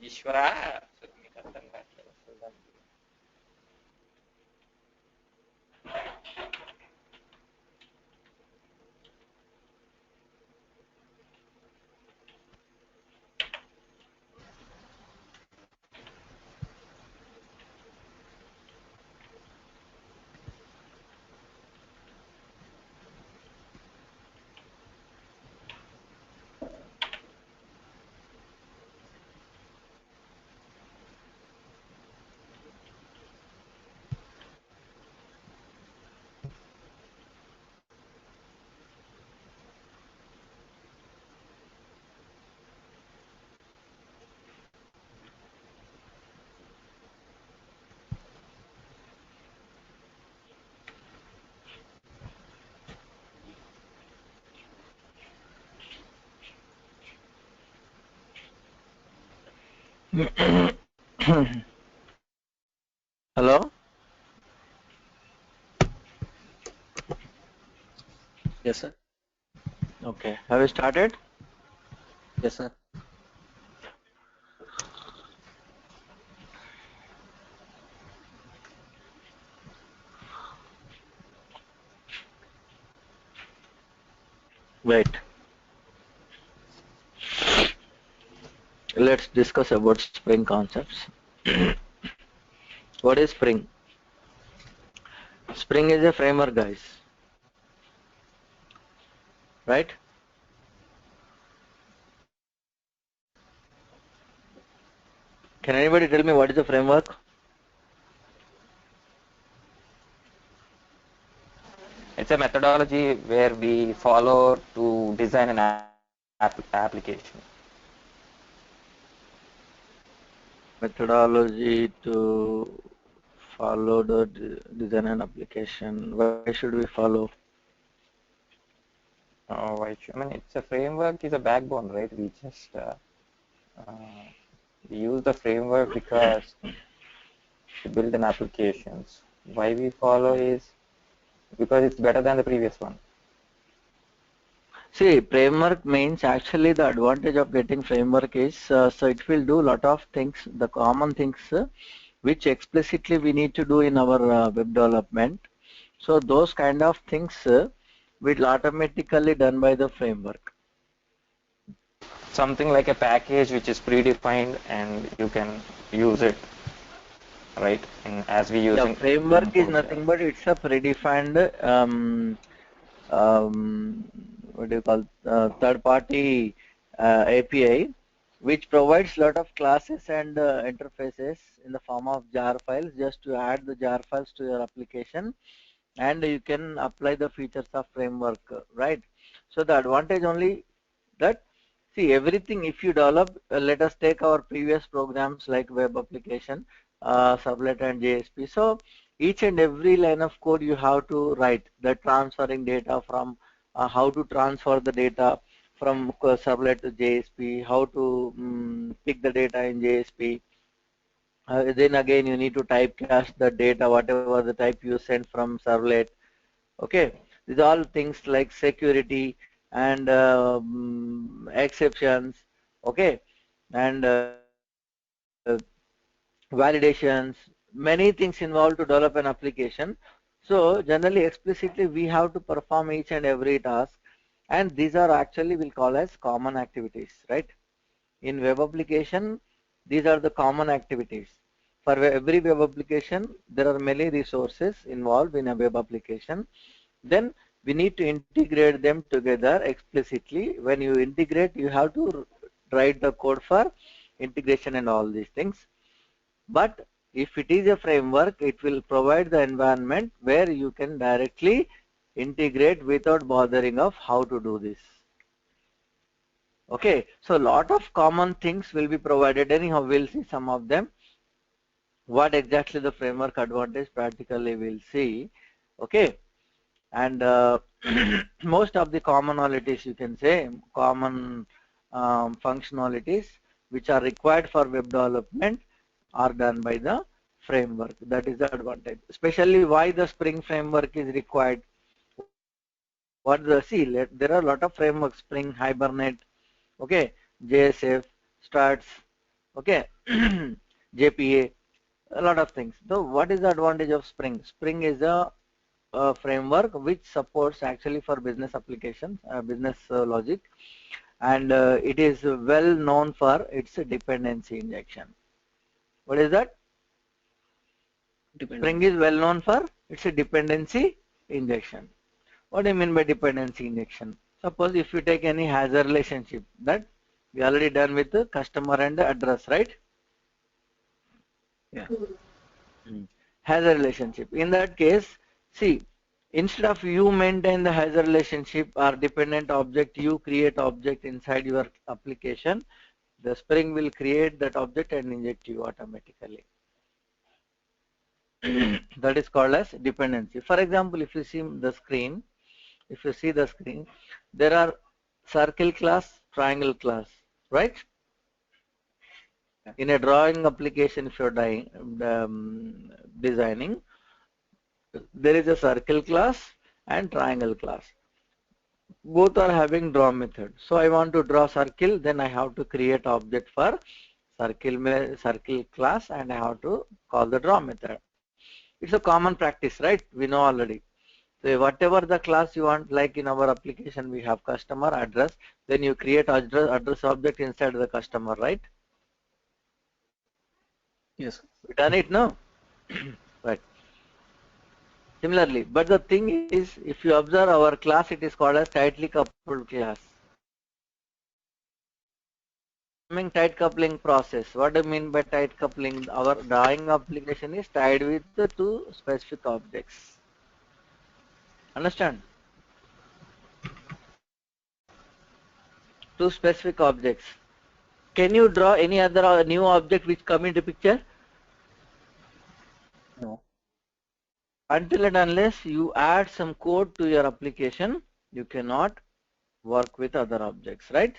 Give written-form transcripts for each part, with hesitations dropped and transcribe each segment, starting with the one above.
ఈశ్వరా మీకు అర్థం కావట్లేదు అసలు దాని గురించి. Hello? Yes, sir. Okay. Have you started? Yes, sir. Wait. Let's discuss about Spring concepts. What is Spring? Spring is a framework, guys. Right? Can anybody tell me what is a framework? It's a methodology where we follow to design an application. Methodology to follow the design and application. Why should we follow? I mean, it's a framework is a backbone, right? We just we use the framework because to build an applications. Why we follow is because it's better than the previous one. See, framework means actually the advantage of getting framework is so it will do lot of things, the common things which explicitly we need to do in our web development. So those kind of things will automatically done by the framework. Something like a package which is predefined and you can use it, right? As we use Yeah, in framework is code, nothing but it's a predefined what do you call third party API which provides lot of classes and interfaces in the form of jar files just to add the jar files to your application and you can apply the features of framework, right? So the advantage only that see everything if you develop, let us take our previous programs like web application, Servlet and JSP. So each and every line of code you have to write the transferring data from how to transfer the data from Servlet to JSP, how to pick the data in JSP. Then again you need to typecast the data whatever the type you send from Servlet. Okay, these are all things like security and exceptions. Okay, and validations, many things involved to develop an application. So generally explicitly we have to perform each and every task and these are actually we'll call as common activities, right? In web application these are the common activities. For every web application there are many resources involved in a web application. Then we need to integrate them together explicitly. When you integrate you have to write the code for integration and all these things. But if it is a framework, it will provide the environment where you can directly integrate without bothering of how to do this. Okay, so a lot of common things will be provided. Anyhow, we'll see some of them. What exactly the framework advantage practically we'll see. Okay, and most of the commonalities, you can say, common functionalities which are required for web development are done by the framework. That is the advantage. Especially why the Spring framework is required. What the see? There are a lot of frameworks: Spring, Hibernate, okay, JSF, Struts, okay, JPA, a lot of things. So what is the advantage of Spring? Spring is a framework which supports actually for business applications, business logic, and it is well known for its dependency injection. What is that? Spring is well known for its dependency injection. What do you mean by dependency injection? Suppose if you take any hazard relationship that we already done with the customer and the address, right? Yeah. Hazard relationship. In that case, see, instead of you maintain the hazard relationship or dependent object, you create object inside your application. The Spring will create that object and inject you automatically. That is called as dependency. For example, if you see the screen, there are circle class, triangle class, right? In a drawing application, if you're designing, there is a circle class and triangle class. Both are having draw method. So I want to draw circle, then I have to create object for circle class, and I have to call the draw method. It's a common practice, right? We know already. So whatever the class you want, like in our application we have customer address, then you create address object inside the customer, right? Yes. We done it now. Right. Similarly, but the thing is, if you observe our class, it is called as tightly coupled class. Tight coupling process. What do you mean by tight coupling? Our drawing application is tied with the two specific objects. Understand? Two specific objects. Can you draw any other new object which come into picture? No. Until and unless you add some code to your application, you cannot work with other objects, right?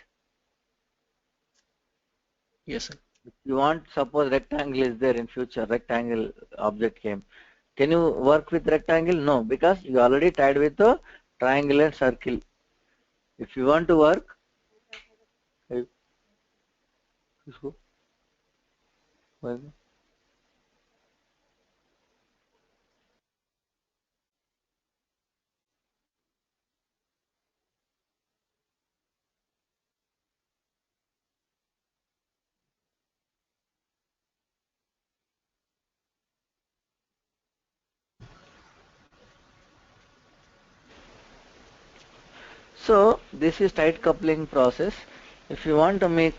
Yes, sir. If you want, suppose rectangle is there in future, rectangle object came. Can you work with rectangle? No, because you already tied with the triangle and circle. If you want to work, so this is tight coupling process. If you want to make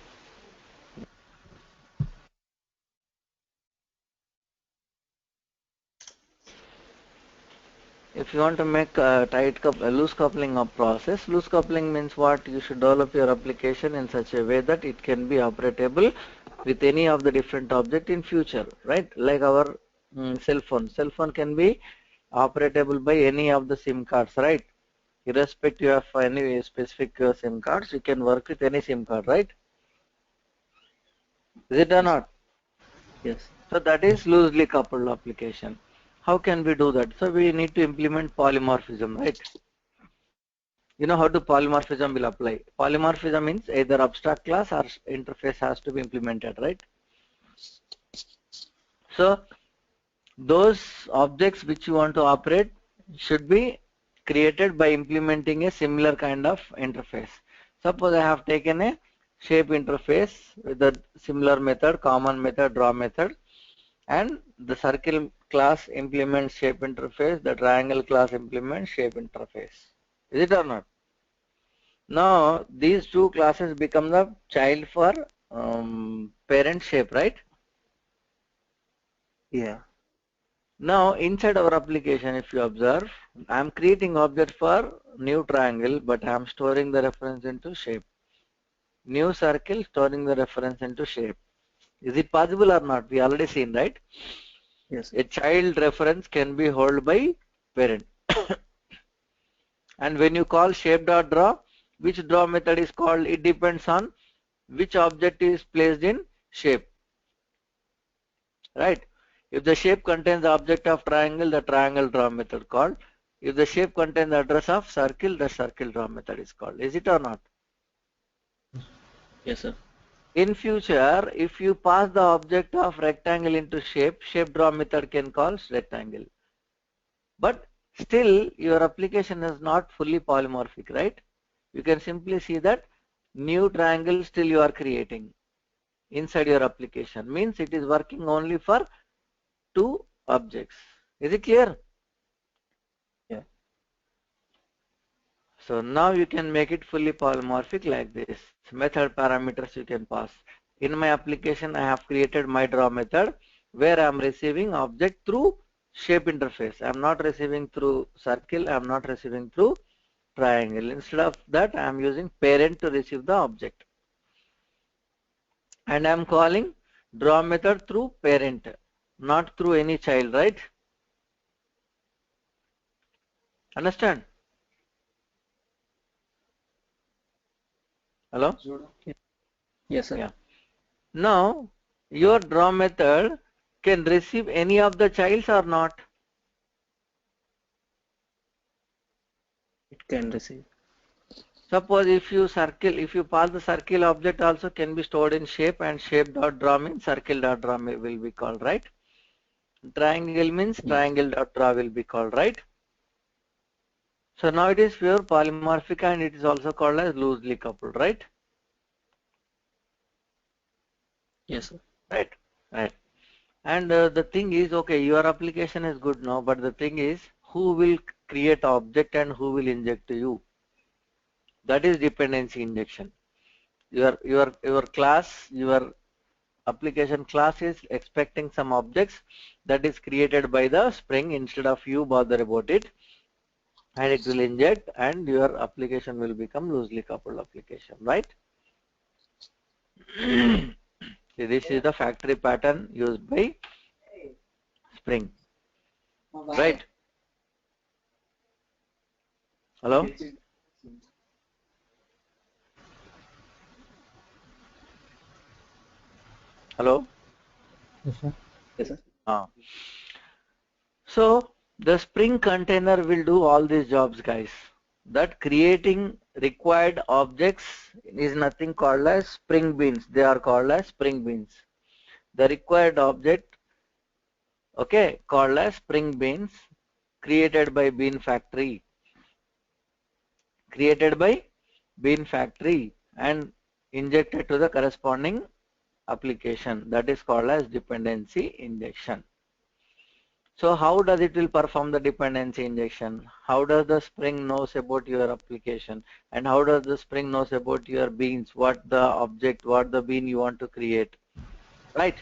a loose coupling of process, loose coupling means what? You should develop your application in such a way that it can be operatable with any of the different object in future, right? Like our cell phone. Cell phone can be operatable by any of the SIM cards, right? Irrespective of any specific SIM cards, you can work with any SIM card, right? Is it or not? Yes. So that is loosely coupled application. How can we do that? So we need to implement polymorphism, right? You know how to polymorphism will apply. Polymorphism means either abstract class or interface has to be implemented, right? So those objects which you want to operate should be created by implementing a similar kind of interface. Suppose I have taken a shape interface with a similar method, common method, draw method, and the circle class implements shape interface, the triangle class implements shape interface. Is it or not? Now these two classes become the child for parent shape, right? Yeah. Now inside our application, if you observe, I am creating object for new triangle, but I am storing the reference into shape. New circle, storing the reference into shape. Is it possible or not? We already seen, right? Yes. A child reference can be held by parent. And when you call shape.draw, which draw method is called? It depends on which object is placed in shape, right? If the shape contains the object of triangle, the triangle draw method called. If the shape contains the address of circle, the circle draw method is called. Is it or not? Yes, sir. In future, if you pass the object of rectangle into shape, shape draw method can call rectangle. But still your application is not fully polymorphic, right? You can simply see that new triangle still you are creating inside your application. Means it is working only for two objects. Is it clear? Yeah. So now you can make it fully polymorphic like this. Method parameters you can pass. In my application, I have created my draw method where I am receiving object through shape interface. I am not receiving through circle. I am not receiving through triangle. Instead of that, I am using parent to receive the object. And I am calling draw method through parent, not through any child, right? Understand? Hello? Yes, sir. Yeah. Now, your draw method can receive any of the childs or not? It can receive. Suppose if you pass the circle object also can be stored in shape, and shape dot draw means circle dot draw will be called, right? Triangle means triangle dot draw will be called, right? So now it is pure polymorphic and it is also called as loosely coupled, right? Yes, sir. Right, right. And the thing is, okay, your application is good now, but the thing is, who will create object and who will inject to you? That is dependency injection. Your class, your application class is expecting some objects that is created by the Spring instead of you bother about it, and it will inject and your application will become loosely coupled application, right? See, this is the factory pattern used by Spring, right? Hello? Hello? Yes, sir. Yes, sir. So the Spring container will do all these jobs, guys. That creating required objects is nothing called as Spring Beans. They are called as Spring Beans. The required object, okay, called as Spring Beans, created by Bean Factory. Created by Bean Factory and injected to the corresponding application. That is called as dependency injection. So how does it will perform the dependency injection? How does the Spring knows about your application? And how does the Spring knows about your beans? What the object, what the bean you want to create, right?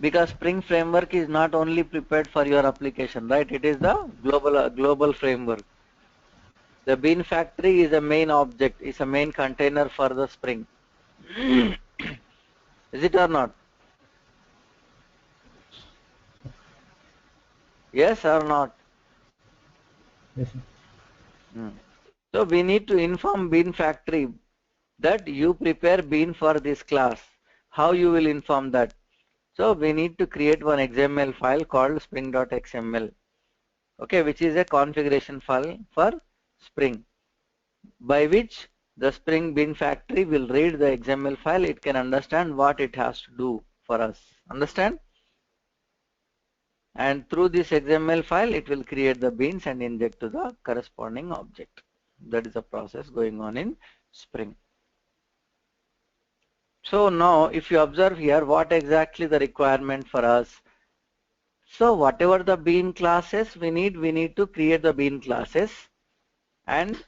Because Spring framework is not only prepared for your application, right? It is the global framework. The Bean Factory is a main object, is a main container for the Spring. Is it or not? Yes or not? Yes, sir. So we need to inform Bean Factory that you prepare Bean for this class. How you will inform that? So we need to create one XML file called spring.xml, okay, which is a configuration file for Spring, by which the Spring Bean Factory will read the XML file. It can understand what it has to do for us. Understand? And through this XML file, it will create the beans and inject to the corresponding object. That is the process going on in Spring. So now if you observe here, what exactly the requirement for us? So whatever the bean classes we need to create the bean classes, and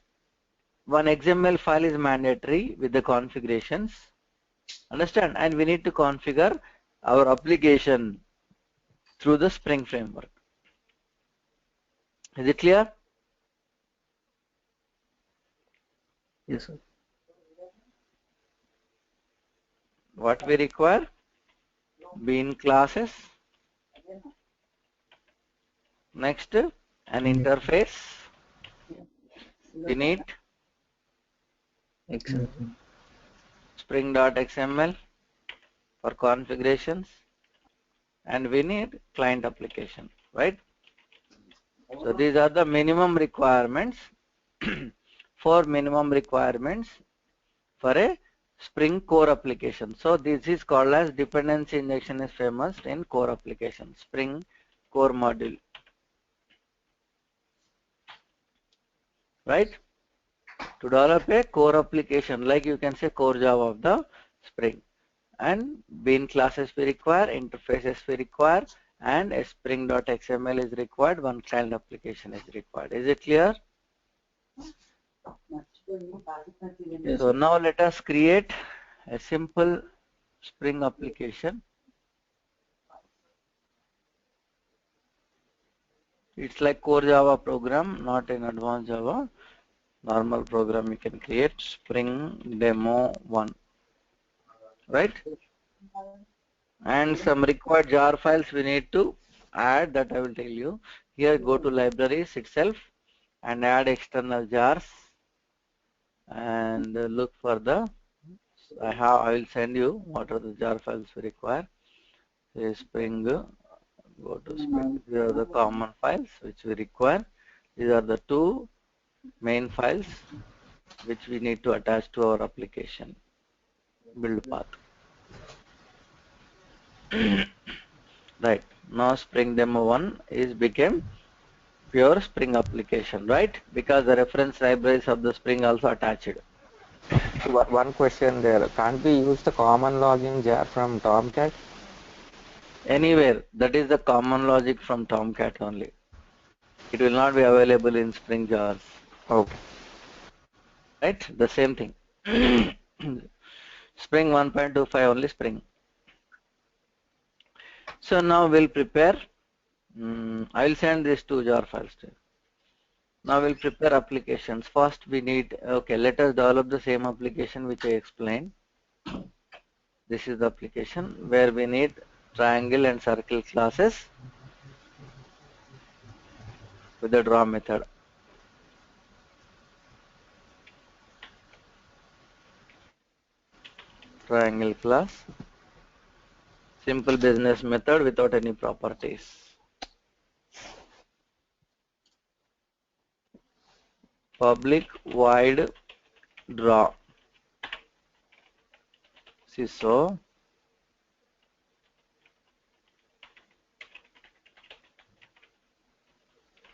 one XML file is mandatory with the configurations. Understand? And we need to configure our application through the Spring framework. Is it clear? Yes, sir. What we require? Bean classes. Next, an interface. we need XML. spring.xml for configurations, and we need client application, right? So these are the minimum requirements, 4 minimum requirements for a Spring core application. So this is called as dependency injection is famous in core application, Spring core module, right? To develop a core application, like you can say core Java of the Spring, and bean classes we require, interfaces we require, and a spring.xml is required, one client application is required. Is it clear? Yes, So now let us create a simple Spring application. It's like core Java program, not in advanced Java. Normal program you can create, Spring demo 1, right? And some required jar files we need to add, that I will tell you. Here go to libraries itself and add external jars and look for the, I will send you what are the jar files we require. Say Spring, go to Spring. These are the common files which we require. These are the 2 main files which we need to attach to our application build path. Right, now Spring demo 1 is became pure Spring application, right? Because the reference libraries of the Spring also attached. One question there. Can't we use the common login jar from Tomcat? Anywhere, that is the common logic from Tomcat only. It will not be available in Spring jars. Okay. Right? The same thing. Spring 1.25 only Spring. So now we'll prepare. I will send these 2 jar files to you. Now we'll prepare applications. First we need, okay, let us develop the same application which I explained. This is the application where we need triangle and circle classes with the draw method. Triangle class, simple business method without any properties. Public void draw. See, so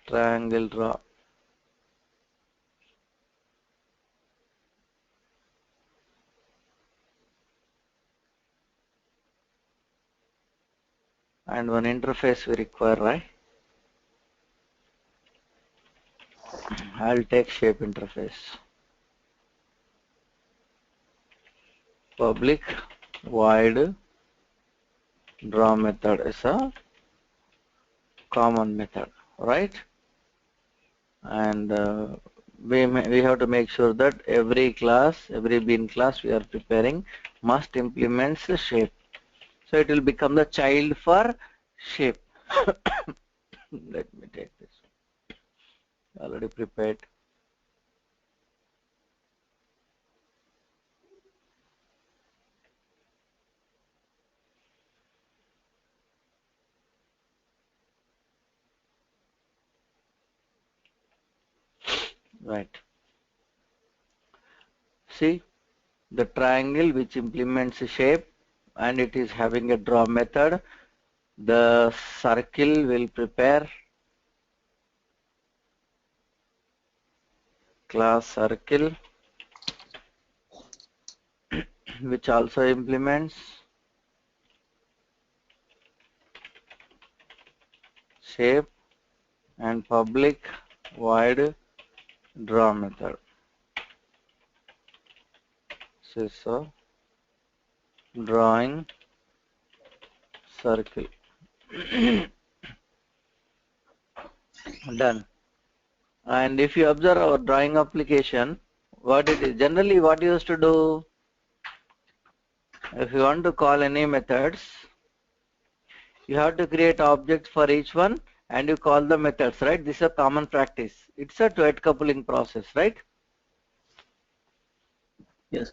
triangle draw. And one interface we require, right? I'll take shape interface. Public void draw method is a common method, right? And we have to make sure that every class, every bean class we are preparing must implement the shape. So it will become the child for shape. Let me take this. Already prepared. Right. See, the triangle which implements a shape and it is having a draw method. The circle will prepare class circle which also implements shape and public void draw method. So drawing circle. Done. And if you observe our drawing application, what it is generally what you used to do, if you want to call any methods, you have to create objects for each one and you call the methods, right? This is a common practice. It's a two-edge coupling process, right? Yes.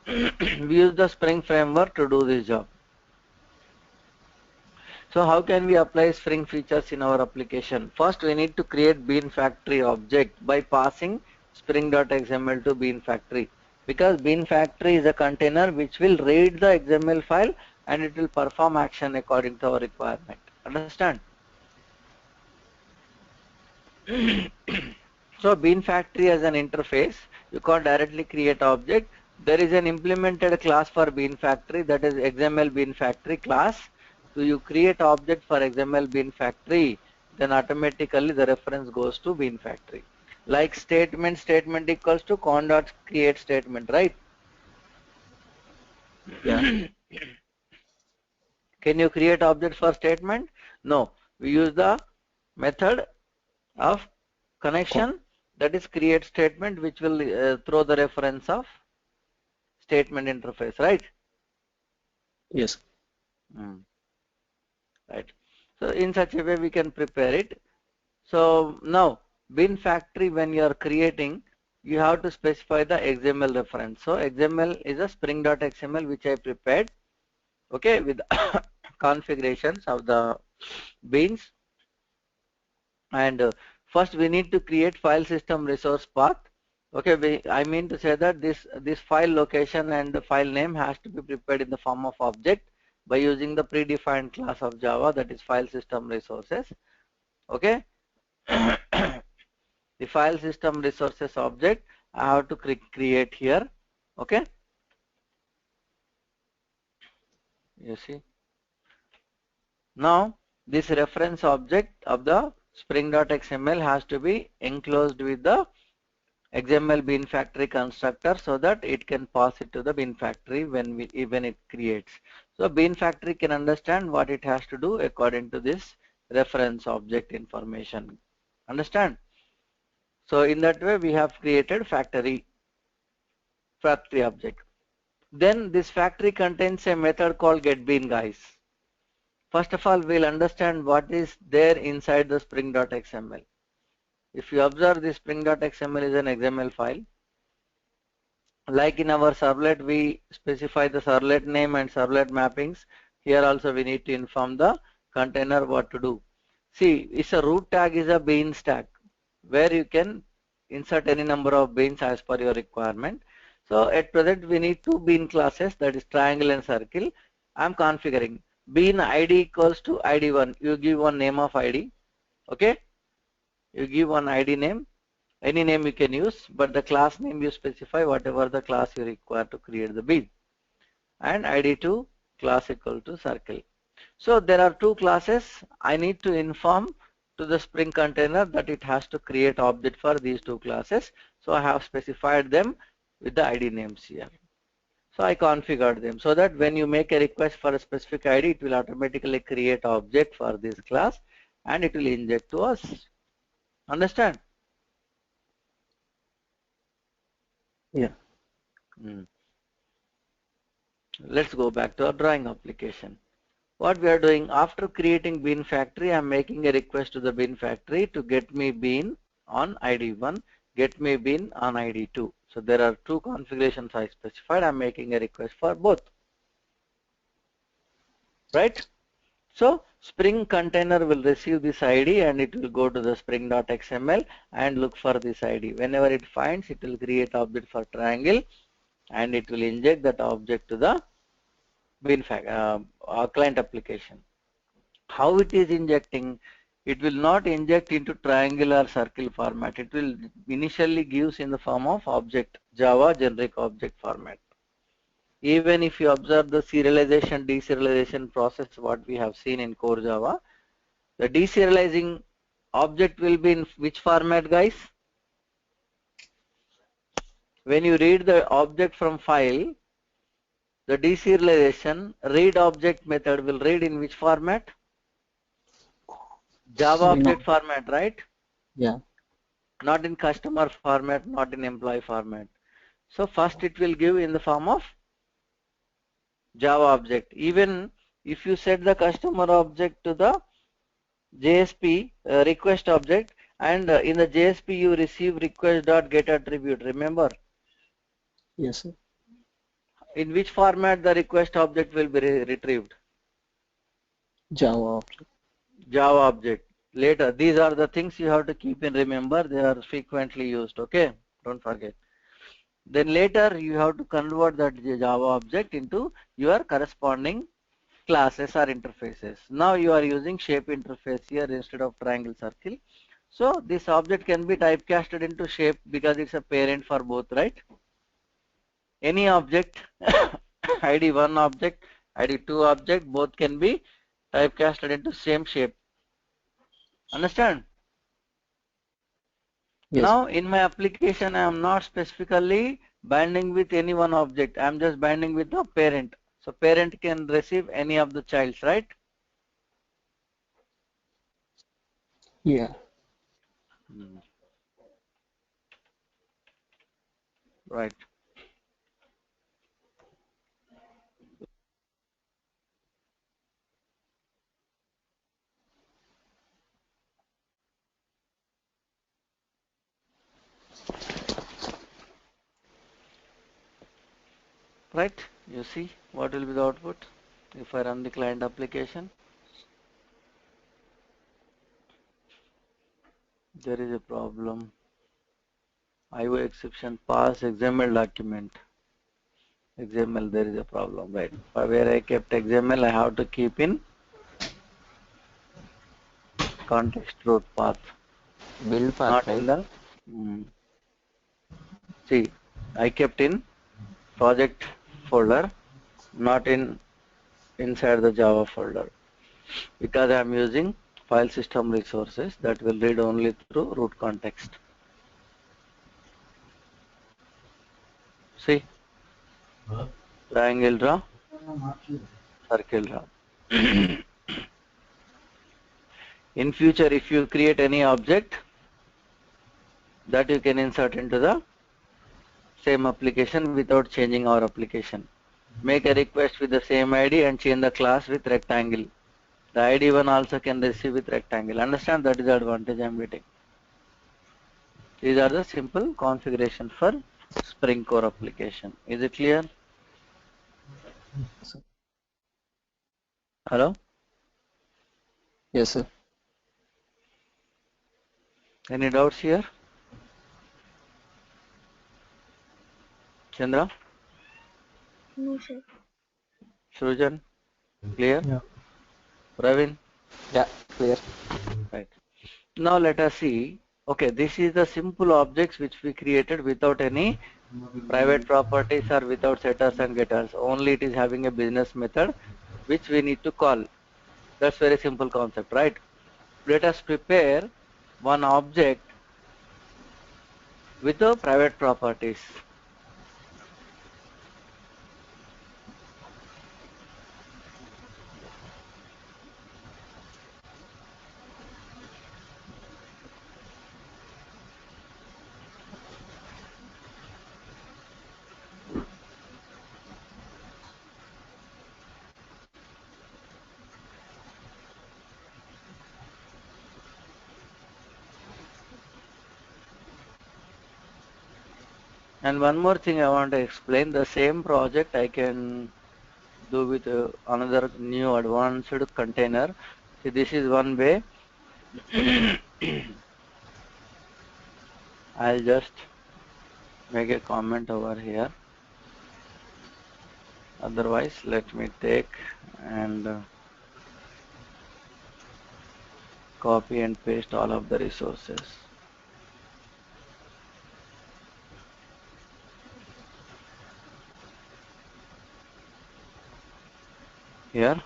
We use the Spring framework to do this job. So how can we apply Spring features in our application? First, we need to create Bean Factory object by passing spring.xml to Bean Factory, because Bean Factory is a container which will read the XML file and it will perform action according to our requirement. Understand? So Bean Factory as an interface, you can't directly create object. There is an implemented class for Bean Factory, that is XML Bean Factory class. So you create object for XML Bean Factory, then automatically the reference goes to Bean Factory. Like statement equals to con.create statement, right? Yeah. Can you create object for statement? No. We use the method of connection, that is create statement, which will throw the reference of statement interface, right? Yes. Right. So in such a way we can prepare it. So now Bean Factory, when you are creating, you have to specify the XML reference. So XML is a spring.xml which I prepared, okay, with configurations of the beans. And first we need to create file system resource path. Okay, I mean to say that this file location and the file name has to be prepared in the form of object by using the predefined class of Java, that is file system resources. Okay. The file system resources object I have to create here. Okay. You see. Now this reference object of the spring.xml has to be enclosed with the XML Bean Factory constructor, so that it can pass it to the Bean Factory when it creates. So Bean Factory can understand what it has to do according to this reference object information. Understand? So in that way we have created factory object. Then this factory contains a method called getBean, guys. First of all, we'll understand what is there inside the spring.xml. If you observe, this spring.xml is an XML file. Like in our servlet, we specify the servlet name and servlet mappings. Here also we need to inform the container what to do. See, it's a root tag is a bean stack where you can insert any number of beans as per your requirement. So at present we need two bean classes, that is triangle and circle. I'm configuring bean ID equals to ID1. You give one name of ID. Okay. You give one ID name. Any name you can use, but the class name you specify whatever the class you require to create the bean. And ID2 class equal to circle. So there are two classes. I need to inform to the Spring container that it has to create object for these two classes. So I have specified them with the ID names here. So I configured them so that when you make a request for a specific ID, it will automatically create object for this class and it will inject to us. Understand? Yeah. Let's go back to our drawing application. What we are doing, after creating Bean Factory, I am making a request to the Bean Factory to get me bean on ID1, get me bean on ID2. So there are two configurations I specified. I am making a request for both. Right? So Spring container will receive this ID and it will go to the spring.xml and look for this ID. Whenever it finds, it will create object for triangle and it will inject that object to the Bean client application. How it is injecting? It will not inject into triangle or circle format. It will initially gives in the form of object, Java generic object format. Even if you observe the serialization, deserialization process, what we have seen in core Java, the deserializing object will be in which format, guys? When you read the object from file, the deserialization read object method will read in which format? Java object format, right? Yeah. Not in customer format, not in employee format. So first it will give in the form of Java object. Even if you set the customer object to the JSP request object, and in the JSP you receive request dot get attribute. Remember, Yes, sir. in which format the request object will be retrieved? Java object. Java object. Later, these are the things you have to keep in remember. They are frequently used. Okay, don't forget. Then later you have to convert that Java object into your corresponding classes or interfaces. Now you are using shape interface here instead of triangle circle. So this object can be typecasted into shape because it's a parent for both, right? Any object, ID1 object, ID2 object, both can be typecasted into same shape. Understand? Yes. Now in my application I am not specifically binding with any one object. I am just binding with the parent. So parent can receive any of the childs, right? Yeah. Right. Right? You see what will be the output if I run the client application? There is a problem. IO exception pass XML document. XML, there is a problem, right? Where I kept XML, I have to keep in context root path, Build path, not right? in the. See, I kept in project folder, not in inside the Java folder, because I am using file system resources that will read only through root context. See, triangle draw, circle draw. In future, if you create any object, that you can insert into the same application without changing our application. Make a request with the same ID and change the class with rectangle. The ID one also can receive with rectangle. Understand, that is the advantage I am getting. These are the simple configuration for Spring Core application. Is it clear? Sir. Hello? Yes, sir. Any doubts here? Chandra? No, sir. Srujan? Clear? Yeah. Praveen? Yeah, clear. Right. Now let us see. Okay, this is the simple objects which we created without any private properties or without setters and getters. Only it is having a business method which we need to call. That's very simple concept, right? Let us prepare one object with the private properties. And one more thing I want to explain, the same project I can do with another new advanced container. See, this is one way. I'll just make a comment over here. Otherwise, let me take and copy and paste all of the resources. Here,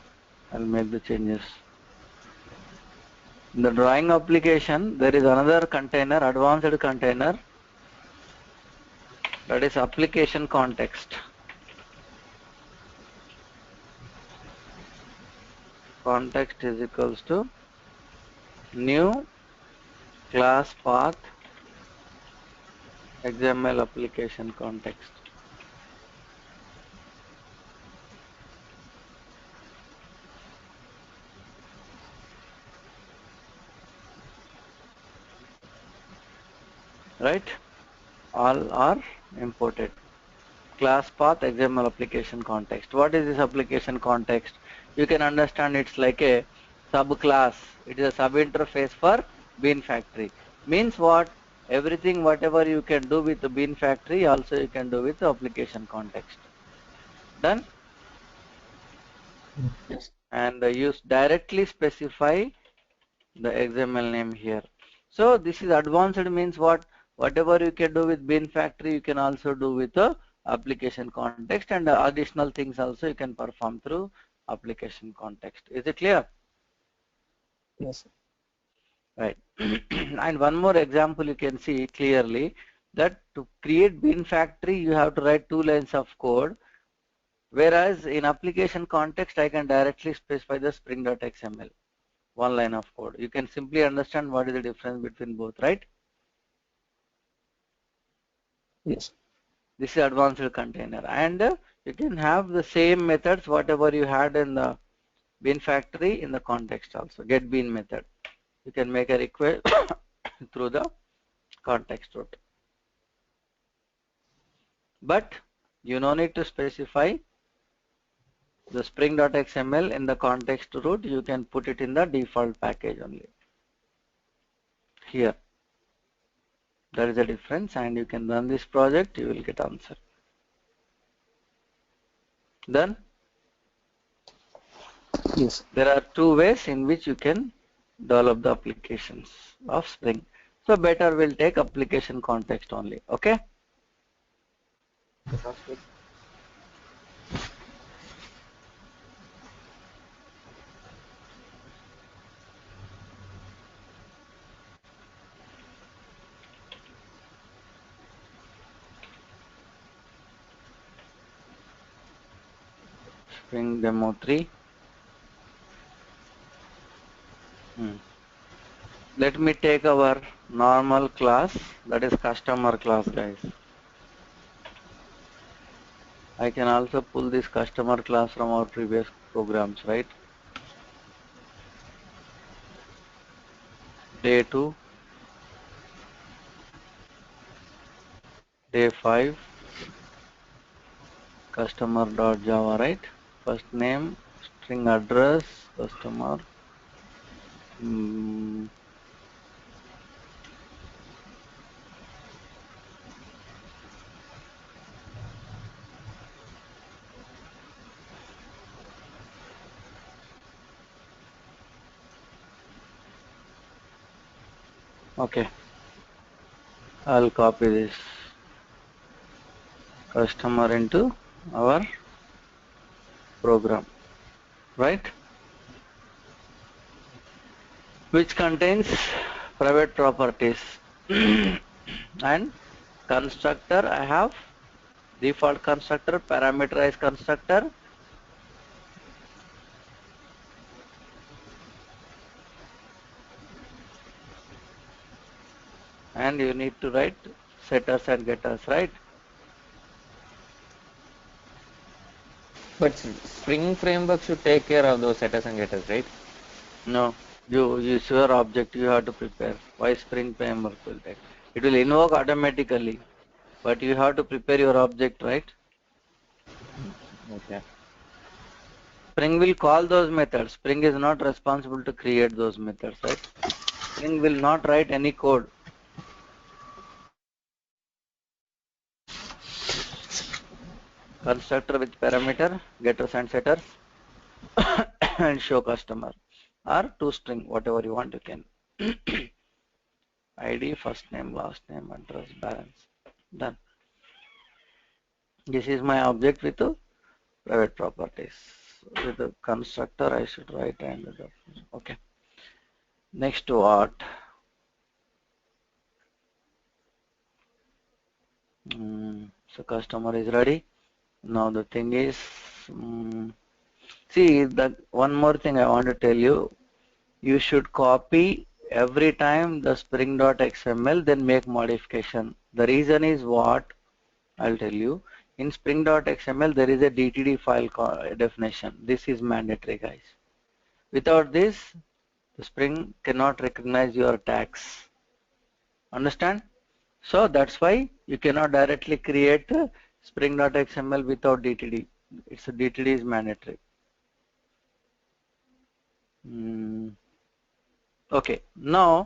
I'll make the changes. In the drawing application, there is another container, advanced container, that is application context. Context is equals to new class path XML application context. right? All are imported. Class path, XML application context. What is this application context? You can understand it's like a subclass. It is a sub-interface for Bean Factory. Means what? Everything whatever you can do with the Bean Factory also you can do with the application context. Done? Yes. And you directly specify the XML name here. So this is advanced means what? Whatever you can do with Bean Factory, you can also do with the application context, and additional things also you can perform through application context. Is it clear? Yes. Right. And one more example you can see clearly that to create Bean Factory you have to write 2 lines of code, whereas in application context I can directly specify the spring.xml. 1 line of code. You can simply understand what is the difference between both, right? Yes. This is advanced container, and you can have the same methods whatever you had in the Bean Factory in the context also. Get bean method. You can make a request through the context route. But you no need to specify the spring.xml in the context route. You can put it in the default package only. Here. That is the difference, and you can run this project, you will get answer. Done? Yes. There are 2 ways in which you can develop the applications of Spring. So better we'll take application context only. Okay? Sounds good. Spring demo 3. Let me take our normal class, that is customer class, guys. I can also pull this customer class from our previous programs, right? Day 2, day 5, customer.java, right? First name, string address, customer. Okay, I'll copy this customer into our program, right? Which contains private properties and constructor. I have default constructor, parameterized constructor, and you need to write setters and getters, right? But Spring Framework should take care of those setters and getters, right? No, you use your object, you have to prepare. Why Spring Framework will take? It will invoke automatically, but you have to prepare your object, right? Okay. Spring will call those methods. Spring is not responsible to create those methods, right? Spring will not write any code. Constructor with parameter, getters and setters, and show customer, or toString, whatever you want you can. ID, first name, last name, address, balance. Done. This is my object with the private properties. With the constructor I should write and the, okay. Next to what? So customer is ready. Now the thing is, see, that one more thing I want to tell you. You should copy every time the spring.xml, then make modification. The reason is what? I'll tell you. In spring.xml, there is a DTD file definition. This is mandatory, guys. Without this, the Spring cannot recognize your tags. Understand? So that's why you cannot directly create Spring.xml without DTD. It's a DTD is mandatory. Okay, now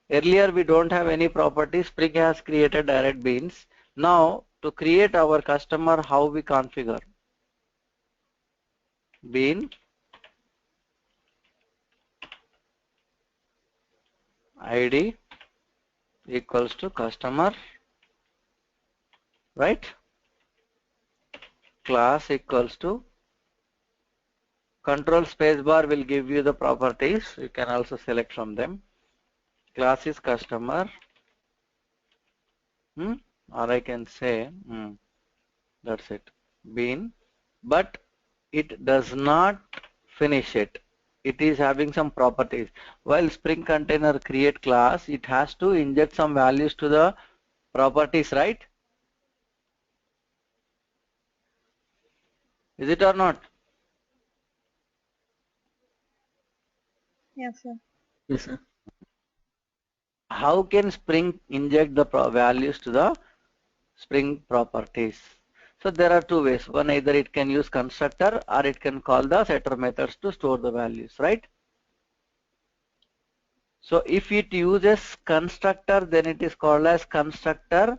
earlier we don't have any properties. Spring has created direct beans. Now to create our customer, how we configure? Bean ID equals to customer, right? Class equals to control spacebar will give you the properties. You can also select from them. Class is customer, or I can say, that's it, bean, but it does not finish it. It is having some properties. While Spring Container create class, it has to inject some values to the properties, right? Is it or not? Yes, sir. Yes, sir. How can Spring inject the values to the Spring properties? So there are two ways. One, either it can use constructor or it can call the setter methods to store the values, right? So if it uses constructor, then it is called as constructor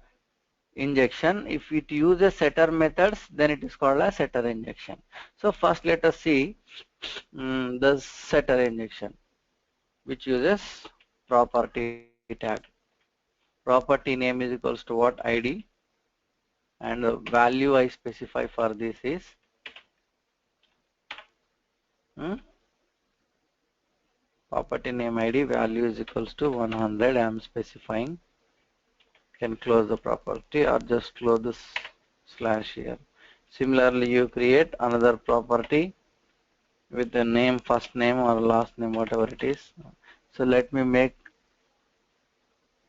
injection. If it uses setter methods, then it is called as setter injection. So first let us see the setter injection, which uses property tag. Property name is equals to what? ID, and the value I specify for this is property name ID value is equals to 100. I am specifying. Can close the property or just close this slash here. Similarly, you create another property with the name, first name or last name, whatever it is. So let me make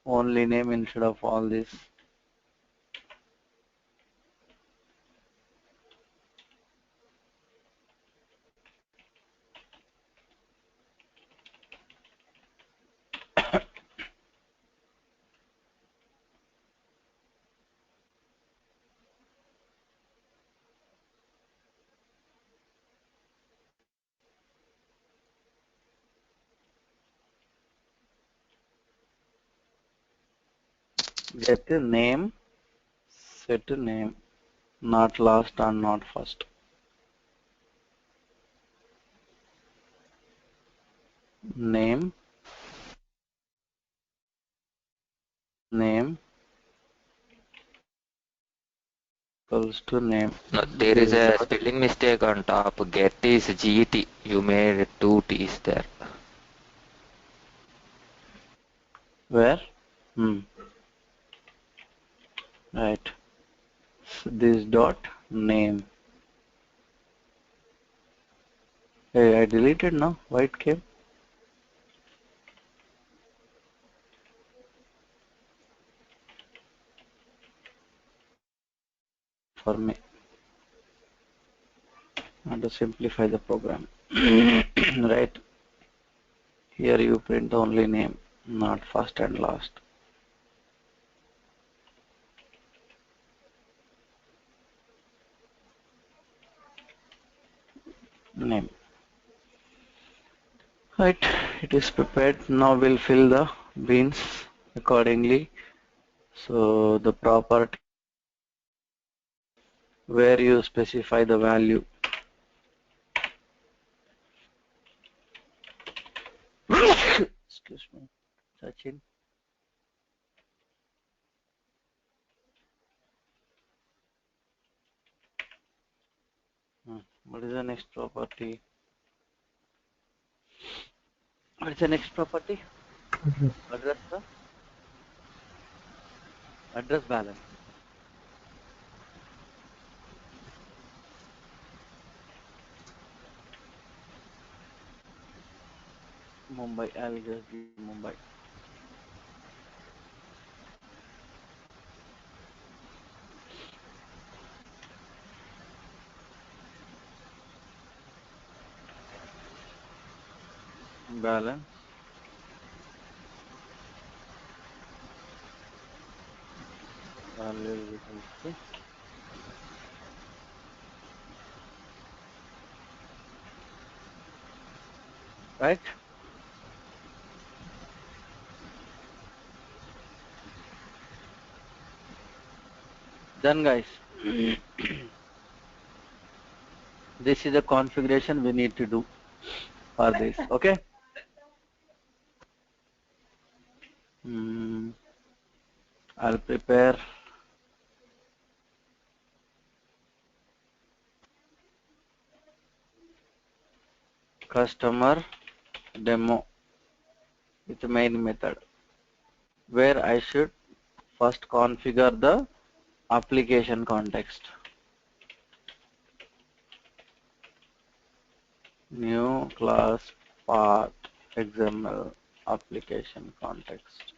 only name instead of all this. Get the name, set name, not last and not first. Name, name equals to name. No, there is a spelling mistake on top. Get is GT. You made two T's there. Where? Right. So this dot name. Hey, I deleted now. Why it came? For me. And to simplify the program. Right. Here you print only name, not first and last. Name. Right, it is prepared. Now we'll fill the beans accordingly. So the property where you specify the value. Excuse me, Sachin. What is the next property? What is the next property? Address, sir? Address balance. Mumbai, I'll just give Mumbai. Balance. Right? Done, guys. This is the configuration we need to do for this. Okay. I'll prepare customer demo with the main method, where I should first configure the application context. New class path XML application context.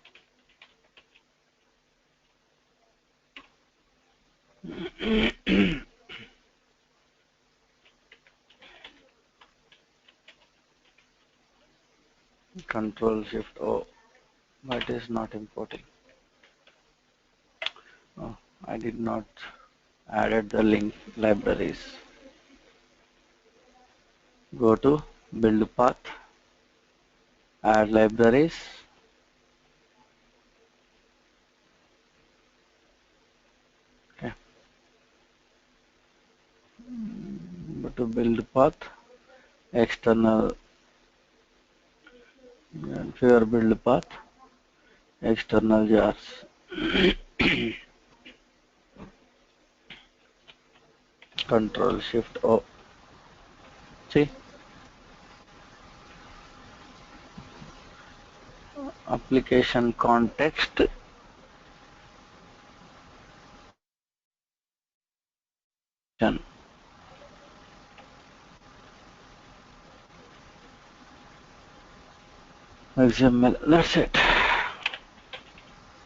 Control Shift O, but is not importing. Oh, I did not added the link libraries. Go to build path, add libraries. Okay. Go to build path, external, and your build path, external jars. Control Shift O. See? Application context. XML. That's it.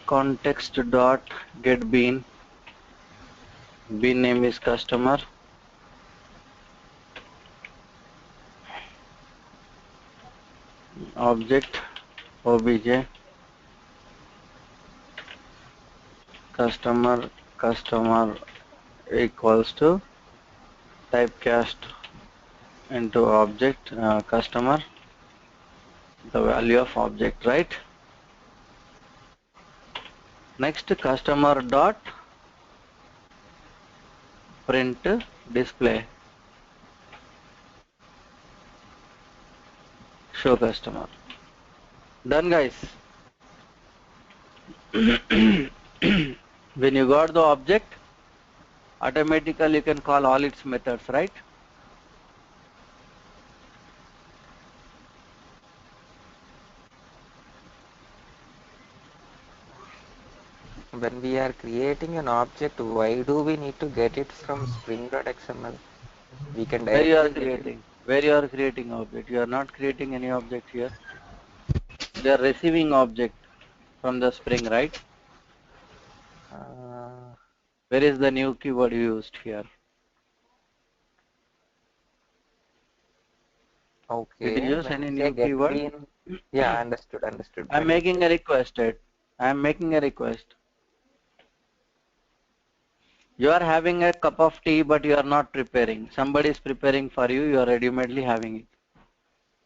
Context dot get bean. Bean name is customer. Object obj customer equals to typecast into object customer, the value of object, right? Next, customer dot print display, show customer. Done, guys. When you got the object, automatically you can call all its methods, right? When we are creating an object, why do we need to get it from spring.xml? We can Where you are directly get it. creating? Where you are creating object? You are not creating any object here. You are receiving object from the Spring, right? Where is the new keyword you used here? Okay. Did you use When any you new say get keyword? bean, yeah, understood. I'm making a request. I'm making a request. You are having a cup of tea, but you are not preparing. Somebody is preparing for you. You are ready-madely having it.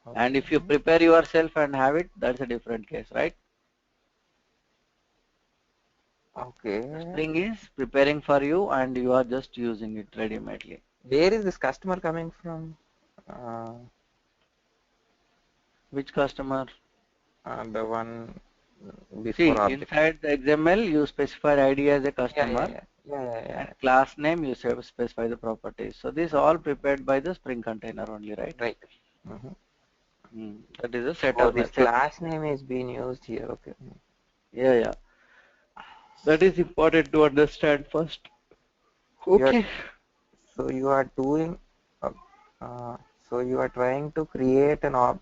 Okay. And if you prepare yourself and have it, that's a different case, right? Okay. Spring is preparing for you, and you are just using it ready-madely. Where is this customer coming from? Which customer? The one before See, object. inside the XML, you specified ID as a customer. Yeah. And class name, you specify the properties. So this all prepared by the Spring container only, right? Right. That is a setup. Oh, this class name is being used here. Okay. Yeah. That is important to understand first. Okay. So you are doing. So you are trying to create an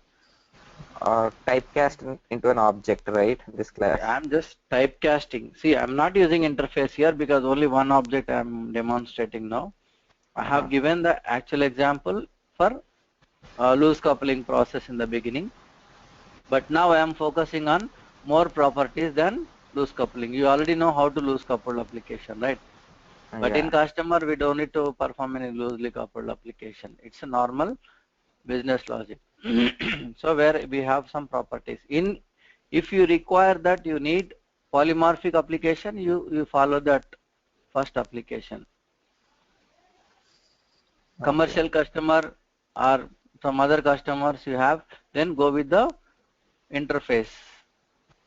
typecast into an object, right? This class. I'm just typecasting. See, I'm not using interface here because only one object I'm demonstrating now. I have given the actual example for loose coupling process in the beginning. But now I am focusing on more properties than loose coupling. You already know how to loose coupled application, right? But in customer, we don't need to perform any loosely coupled application. It's a normal business logic. So where we have some properties. If you require that you need polymorphic application, you follow that first application. Commercial customer or some other customers you have, then go with the interface.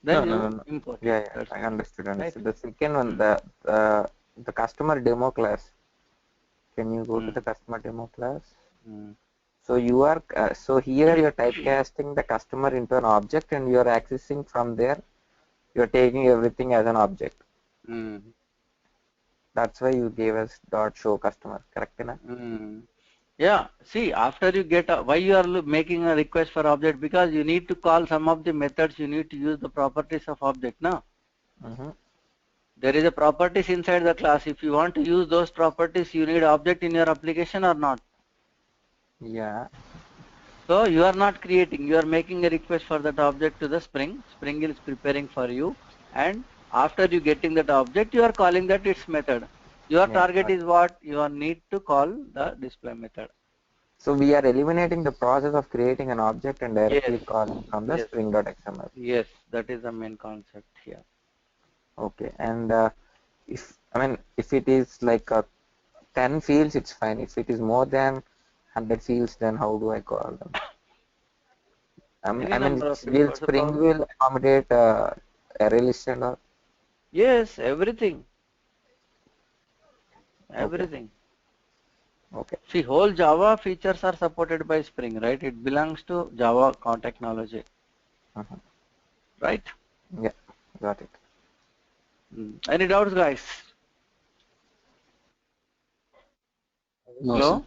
Then you import. Yeah, I understood. Right? The second one, the customer demo class. Can you go to the customer demo class? So you are so here you are typecasting the customer into an object, and you are accessing from there. You are taking everything as an object. That's why you gave us dot show customer, correct? Yeah. See, after you get why you are making a request for object, because you need to call some of the methods. You need to use the properties of object now. There is a properties inside the class. If you want to use those properties, you need object in your application or not? Yeah. So you are not creating, you are making a request for that object to the Spring. Spring is preparing for you, and after you getting that object, you are calling that its method. Your target is what? You need to call the display method. So we are eliminating the process of creating an object and directly calling from the Spring.xml. Yes, that is the main concept here. Okay, and if it is like 10 fields, it's fine. If it is more than 100 fields, then how do I call them? Will Spring will accommodate array list and all? Yes, everything. Everything. Okay. See, whole Java features are supported by Spring, right? It belongs to Java technology. Right? Yeah, got it. Any doubts, guys? No, Hello?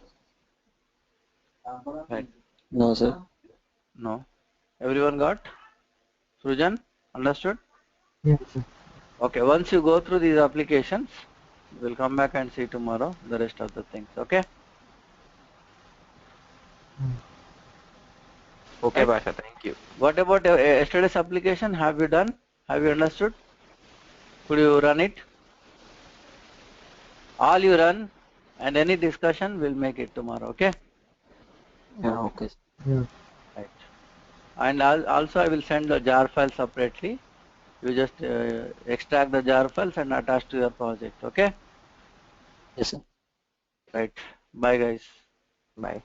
sir. Right. No, sir. No. Everyone got? Srujan, understood? Yes, sir. Okay, once you go through these applications, we'll come back and see tomorrow the rest of the things, okay? Okay, Basha, thank you. What about yesterday's application? Have you done? Have you understood? Could you run it? All you run, and any discussion, we'll make it tomorrow, okay? Yeah, okay. Yeah. Right. And also I will send the jar file separately. You just extract the jar files and attach to your project, okay? Yes, sir. Right. Bye, guys. Bye.